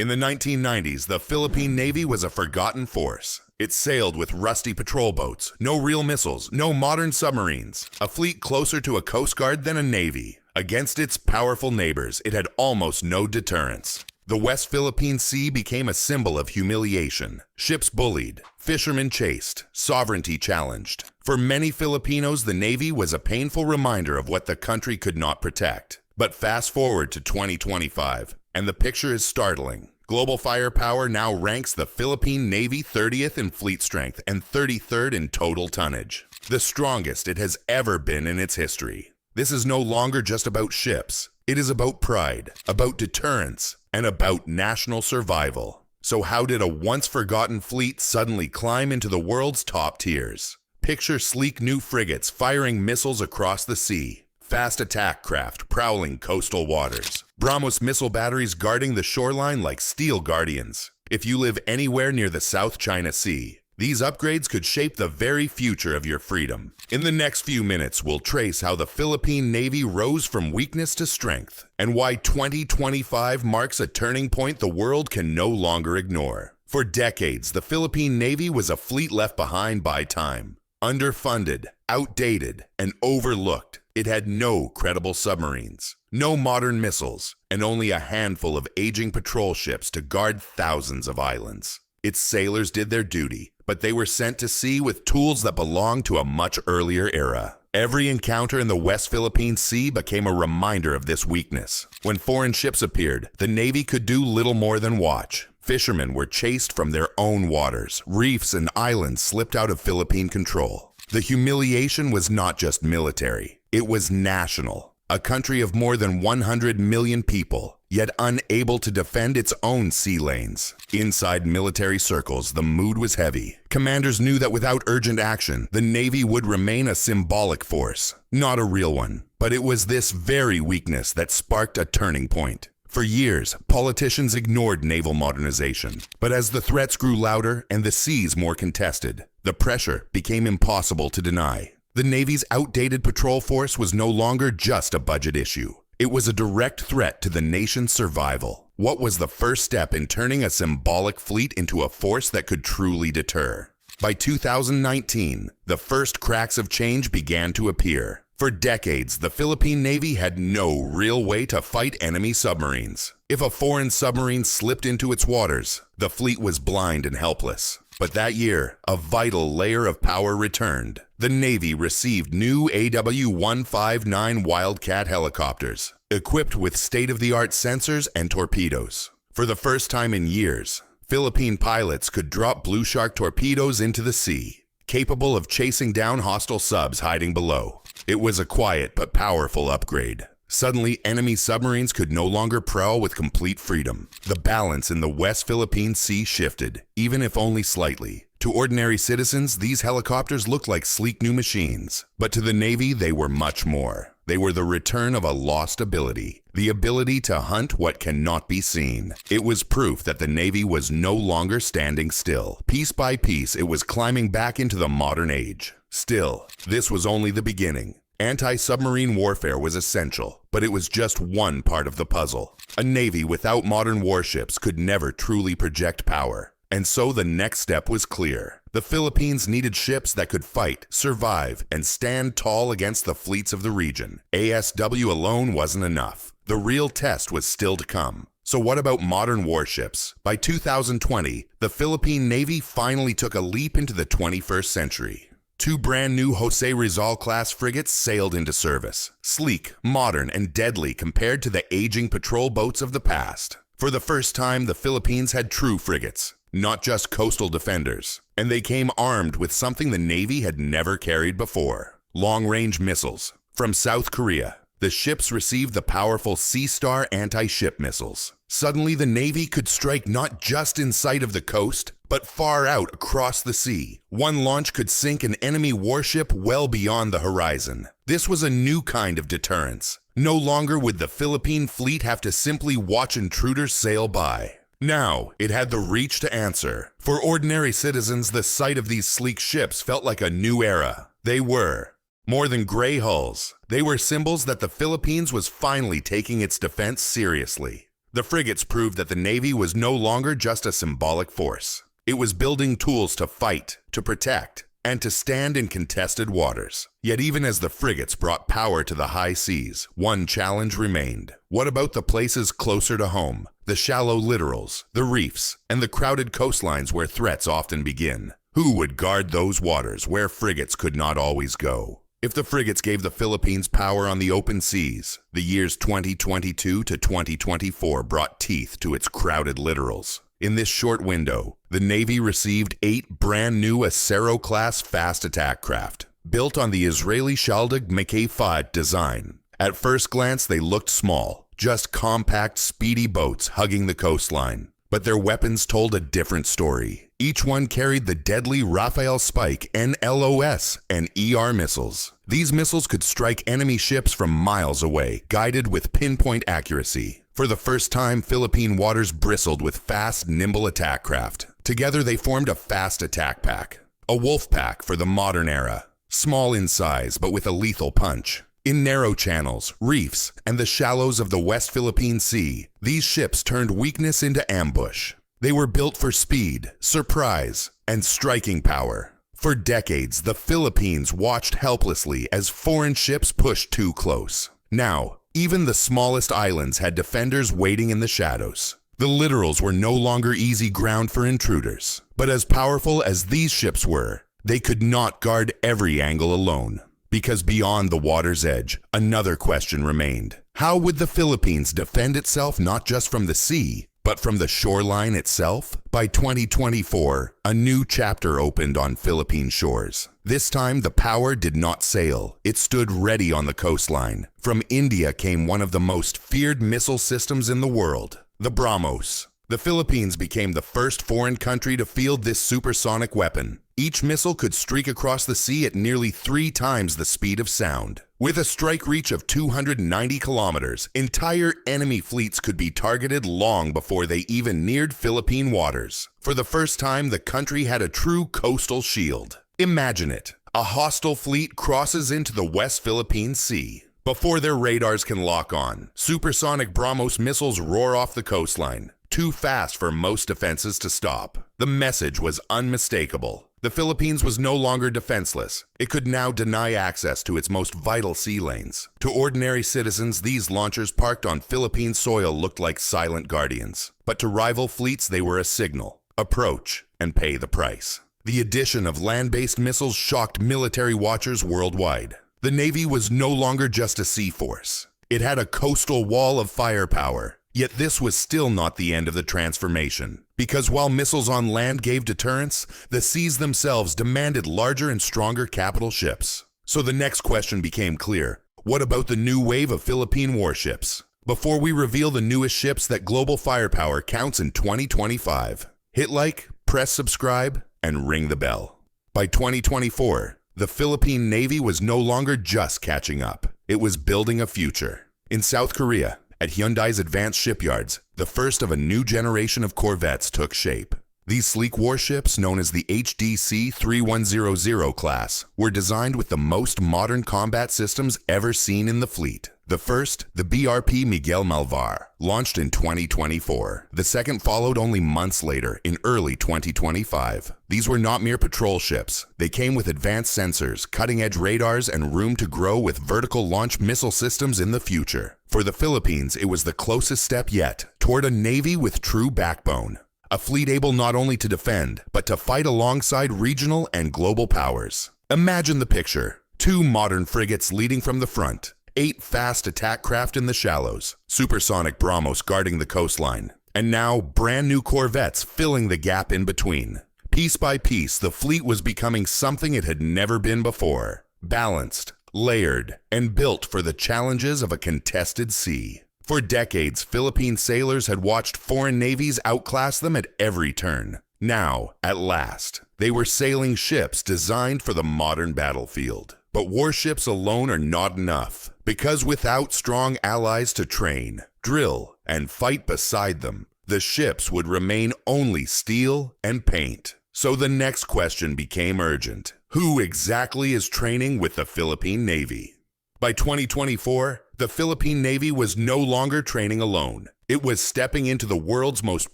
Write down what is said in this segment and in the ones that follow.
In the 1990s, the Philippine Navy was a forgotten force. It sailed with rusty patrol boats, no real missiles, no modern submarines, a fleet closer to a coast guard than a navy. Against its powerful neighbors, it had almost no deterrence. The West Philippine Sea became a symbol of humiliation. Ships bullied, fishermen chased, sovereignty challenged. For many Filipinos, the Navy was a painful reminder of what the country could not protect. But fast forward to 2025, and the picture is startling. Global firepower now ranks the Philippine Navy 30th in fleet strength and 33rd in total tonnage, the strongest it has ever been in its history. This is no longer just about ships. It is about pride, about deterrence, and about national survival. So how did a once-forgotten fleet suddenly climb into the world's top tiers? Picture sleek new frigates firing missiles across the sea, fast attack craft prowling coastal waters, BrahMos missile batteries guarding the shoreline like steel guardians. If you live anywhere near the South China Sea, these upgrades could shape the very future of your freedom. In the next few minutes, we'll trace how the Philippine Navy rose from weakness to strength, and why 2025 marks a turning point the world can no longer ignore. For decades, the Philippine Navy was a fleet left behind by time. Underfunded, outdated, and overlooked, it had no credible submarines, no modern missiles, and only a handful of aging patrol ships to guard thousands of islands. Its sailors did their duty, but they were sent to sea with tools that belonged to a much earlier era. Every encounter in the West Philippine Sea became a reminder of this weakness. When foreign ships appeared, the Navy could do little more than watch. Fishermen were chased from their own waters. Reefs and islands slipped out of Philippine control. The humiliation was not just military. It was national. A country of more than 100 million people, yet unable to defend its own sea lanes. Inside military circles, the mood was heavy. Commanders knew that without urgent action, the Navy would remain a symbolic force, not a real one. But it was this very weakness that sparked a turning point. For years, politicians ignored naval modernization. But as the threats grew louder and the seas more contested, the pressure became impossible to deny. The Navy's outdated patrol force was no longer just a budget issue. It was a direct threat to the nation's survival. What was the first step in turning a symbolic fleet into a force that could truly deter? By 2019, the first cracks of change began to appear. For decades, the Philippine Navy had no real way to fight enemy submarines. If a foreign submarine slipped into its waters, the fleet was blind and helpless. But that year, a vital layer of power returned. The Navy received new AW-159 Wildcat helicopters, equipped with state-of-the-art sensors and torpedoes. For the first time in years, Philippine pilots could drop Blue Shark torpedoes into the sea, capable of chasing down hostile subs hiding below. It was a quiet but powerful upgrade. Suddenly, enemy submarines could no longer prowl with complete freedom. The balance in the West Philippine Sea shifted, even if only slightly. To ordinary citizens, these helicopters looked like sleek new machines. But to the Navy, they were much more. They were the return of a lost ability, the ability to hunt what cannot be seen. It was proof that the Navy was no longer standing still. Piece by piece, it was climbing back into the modern age. Still, this was only the beginning. Anti-submarine warfare was essential, but it was just one part of the puzzle. A Navy without modern warships could never truly project power. And so the next step was clear. The Philippines needed ships that could fight, survive, and stand tall against the fleets of the region. ASW alone wasn't enough. The real test was still to come. So what about modern warships? By 2020, the Philippine Navy finally took a leap into the 21st century. Two brand new Jose Rizal-class frigates sailed into service. Sleek, modern, and deadly compared to the aging patrol boats of the past. For the first time, the Philippines had true frigates, not just coastal defenders. And they came armed with something the Navy had never carried before: long-range missiles. From South Korea, the ships received the powerful Sea Star anti-ship missiles. Suddenly, the Navy could strike not just in sight of the coast, but far out across the sea. One launch could sink an enemy warship well beyond the horizon. This was a new kind of deterrence. No longer would the Philippine fleet have to simply watch intruders sail by. Now, it had the reach to answer. For ordinary citizens, the sight of these sleek ships felt like a new era. They were more than gray hulls. They were symbols that the Philippines was finally taking its defense seriously. The frigates proved that the Navy was no longer just a symbolic force. It was building tools to fight, to protect, and to stand in contested waters. Yet even as the frigates brought power to the high seas, one challenge remained. What about the places closer to home? The shallow littorals, the reefs, and the crowded coastlines where threats often begin. Who would guard those waters where frigates could not always go? If the frigates gave the Philippines power on the open seas, the years 2022 to 2024 brought teeth to its crowded littorals. In this short window, the Navy received 8 brand-new Acero-class fast attack craft, built on the Israeli Shaldag Mk5 design. At first glance, they looked small, just compact, speedy boats hugging the coastline. But their weapons told a different story. Each one carried the deadly Rafael Spike NLOS and ER missiles. These missiles could strike enemy ships from miles away, guided with pinpoint accuracy. For the first time, Philippine waters bristled with fast, nimble attack craft. Together they formed a fast attack pack. A wolf pack for the modern era. Small in size, but with a lethal punch. In narrow channels, reefs, and the shallows of the West Philippine Sea, these ships turned weakness into ambush. They were built for speed, surprise, and striking power. For decades, the Philippines watched helplessly as foreign ships pushed too close. Now, even the smallest islands had defenders waiting in the shadows. The littorals were no longer easy ground for intruders. But as powerful as these ships were, they could not guard every angle alone. Because beyond the water's edge, another question remained. How would the Philippines defend itself not just from the sea, but from the shoreline itself? By 2024, a new chapter opened on Philippine shores. This time, the power did not sail. It stood ready on the coastline. From India came one of the most feared missile systems in the world, the BrahMos. The Philippines became the first foreign country to field this supersonic weapon. Each missile could streak across the sea at nearly 3 times the speed of sound. With a strike reach of 290 kilometers, entire enemy fleets could be targeted long before they even neared Philippine waters. For the first time, the country had a true coastal shield. Imagine it. A hostile fleet crosses into the West Philippine Sea. Before their radars can lock on, supersonic BrahMos missiles roar off the coastline. Too fast for most defenses to stop. The message was unmistakable. The Philippines was no longer defenseless. It could now deny access to its most vital sea lanes. To ordinary citizens, these launchers parked on Philippine soil looked like silent guardians. But to rival fleets, they were a signal. Approach and pay the price. The addition of land-based missiles shocked military watchers worldwide. The Navy was no longer just a sea force. It had a coastal wall of firepower. Yet this was still not the end of the transformation. Because while missiles on land gave deterrence, the seas themselves demanded larger and stronger capital ships. So the next question became clear. What about the new wave of Philippine warships? Before we reveal the newest ships that global firepower counts in 2025, hit like, press subscribe, and ring the bell. By 2024, the Philippine Navy was no longer just catching up. It was building a future. In South Korea, at Hyundai's advanced shipyards, the first of a new generation of corvettes took shape. These sleek warships, known as the HDC-3100 class, were designed with the most modern combat systems ever seen in the fleet. The first, the BRP Miguel Malvar, launched in 2024. The second followed only months later, in early 2025. These were not mere patrol ships. They came with advanced sensors, cutting-edge radars, and room to grow with vertical launch missile systems in the future. For the Philippines, it was the closest step yet toward a navy with true backbone. A fleet able not only to defend, but to fight alongside regional and global powers. Imagine the picture. 2 modern frigates leading from the front. 8 fast attack craft in the shallows, supersonic BrahMos guarding the coastline, and now brand new corvettes filling the gap in between. Piece by piece, the fleet was becoming something it had never been before. Balanced, layered, and built for the challenges of a contested sea. For decades, Philippine sailors had watched foreign navies outclass them at every turn. Now, at last, they were sailing ships designed for the modern battlefield. But warships alone are not enough, because without strong allies to train, drill, and fight beside them, the ships would remain only steel and paint. So the next question became urgent. Who exactly is training with the Philippine Navy? By 2024, the Philippine Navy was no longer training alone. It was stepping into the world's most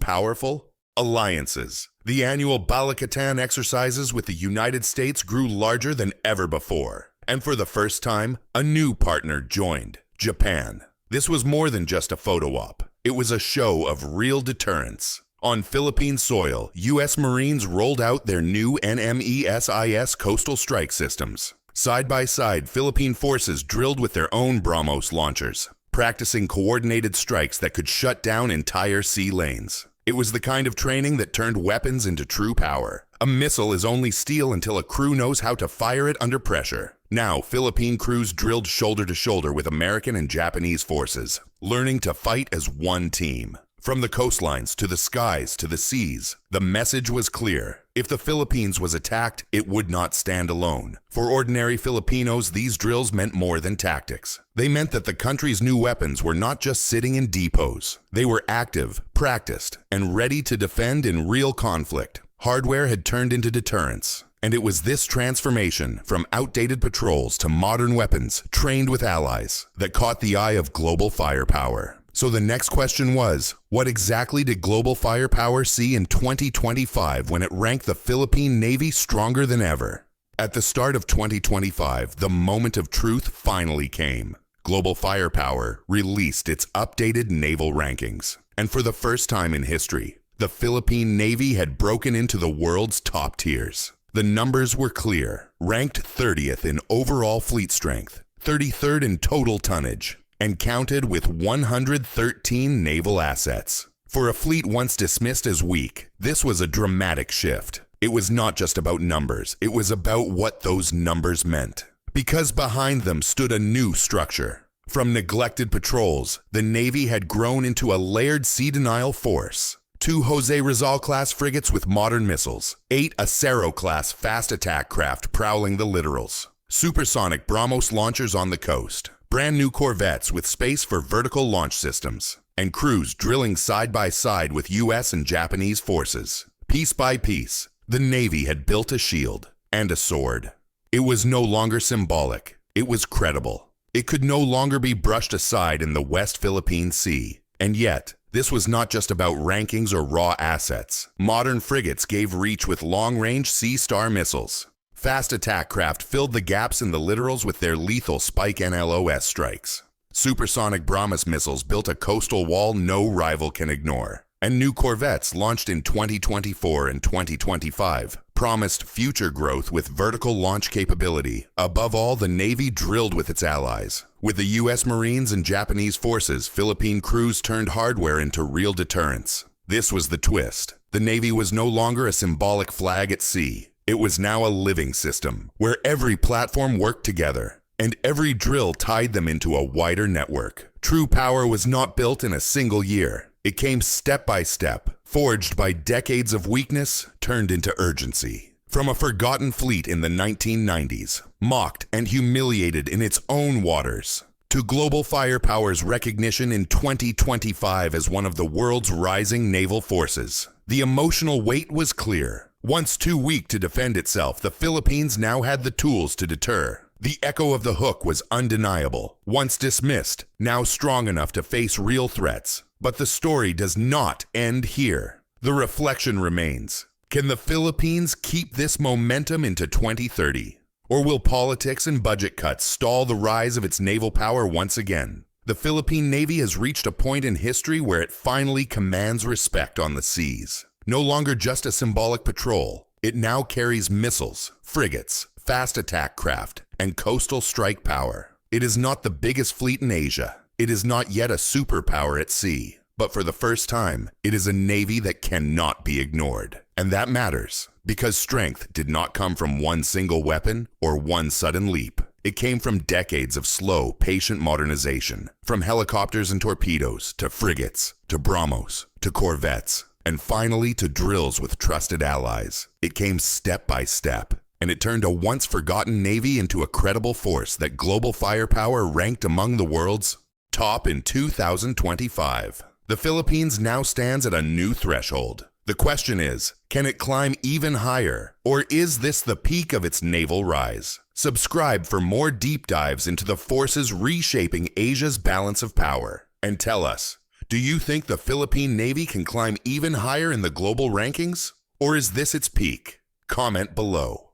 powerful alliances. The annual Balakatan exercises with the United States grew larger than ever before. And for the first time, a new partner joined, Japan. This was more than just a photo op. It was a show of real deterrence. On Philippine soil, U.S. Marines rolled out their new NMESIS coastal strike systems. Side by side, Philippine forces drilled with their own BrahMos launchers, practicing coordinated strikes that could shut down entire sea lanes. It was the kind of training that turned weapons into true power. A missile is only steel until a crew knows how to fire it under pressure. Now, Philippine crews drilled shoulder to shoulder with American and Japanese forces, learning to fight as one team. From the coastlines to the skies to the seas, the message was clear. If the Philippines was attacked, it would not stand alone. For ordinary Filipinos, these drills meant more than tactics. They meant that the country's new weapons were not just sitting in depots. They were active, practiced, and ready to defend in real conflict. Hardware had turned into deterrence. And it was this transformation, from outdated patrols to modern weapons trained with allies, that caught the eye of global firepower. So the next question was, what exactly did global firepower see in 2025 when it ranked the Philippine Navy stronger than ever? At the start of 2025, the moment of truth finally came. Global Firepower released its updated naval rankings. And for the first time in history, the Philippine Navy had broken into the world's top tiers. The numbers were clear, ranked 30th in overall fleet strength, 33rd in total tonnage, and counted with 113 naval assets. For a fleet once dismissed as weak, this was a dramatic shift. It was not just about numbers, it was about what those numbers meant. Because behind them stood a new structure. From neglected patrols, the Navy had grown into a layered sea denial force. 2 Jose Rizal-class frigates with modern missiles, 8 Acero-class fast attack craft prowling the littorals, supersonic BrahMos launchers on the coast, brand new corvettes with space for vertical launch systems, and crews drilling side by side with U.S. and Japanese forces. Piece by piece, the Navy had built a shield and a sword. It was no longer symbolic, it was credible. It could no longer be brushed aside in the West Philippine Sea. And yet, this was not just about rankings or raw assets. Modern frigates gave reach with long-range Sea Star missiles. Fast attack craft filled the gaps in the littorals with their lethal Spike NLOS strikes. Supersonic BrahMos missiles built a coastal wall no rival can ignore. And new corvettes launched in 2024 and 2025 promised future growth with vertical launch capability. Above all, the Navy drilled with its allies. With the U.S. Marines and Japanese forces, Philippine crews turned hardware into real deterrence. This was the twist. The Navy was no longer a symbolic flag at sea. It was now a living system, where every platform worked together, and every drill tied them into a wider network. True power was not built in a single year. It came step by step, forged by decades of weakness turned into urgency. From a forgotten fleet in the 1990s, mocked and humiliated in its own waters, to global firepower's recognition in 2025 as one of the world's rising naval forces. The emotional weight was clear. Once too weak to defend itself, the Philippines now had the tools to deter. The echo of the hook was undeniable. Once dismissed, now strong enough to face real threats. But the story does not end here. The reflection remains. Can the Philippines keep this momentum into 2030? Or will politics and budget cuts stall the rise of its naval power once again? The Philippine Navy has reached a point in history where it finally commands respect on the seas. No longer just a symbolic patrol, it now carries missiles, frigates, fast attack craft, and coastal strike power. It is not the biggest fleet in Asia. It is not yet a superpower at sea. But for the first time, it is a Navy that cannot be ignored. And that matters, because strength did not come from one single weapon or one sudden leap. It came from decades of slow, patient modernization. From helicopters and torpedoes, to frigates, to BrahMos, to corvettes, and finally to drills with trusted allies. It came step by step. And it turned a once-forgotten Navy into a credible force that global firepower ranked among the world's top in 2025. The Philippines now stands at a new threshold. The question is, can it climb even higher? Or is this the peak of its naval rise? Subscribe for more deep dives into the forces reshaping Asia's balance of power. And tell us, Do you think the Philippine Navy can climb even higher in the global rankings? Or is this its peak? Comment below.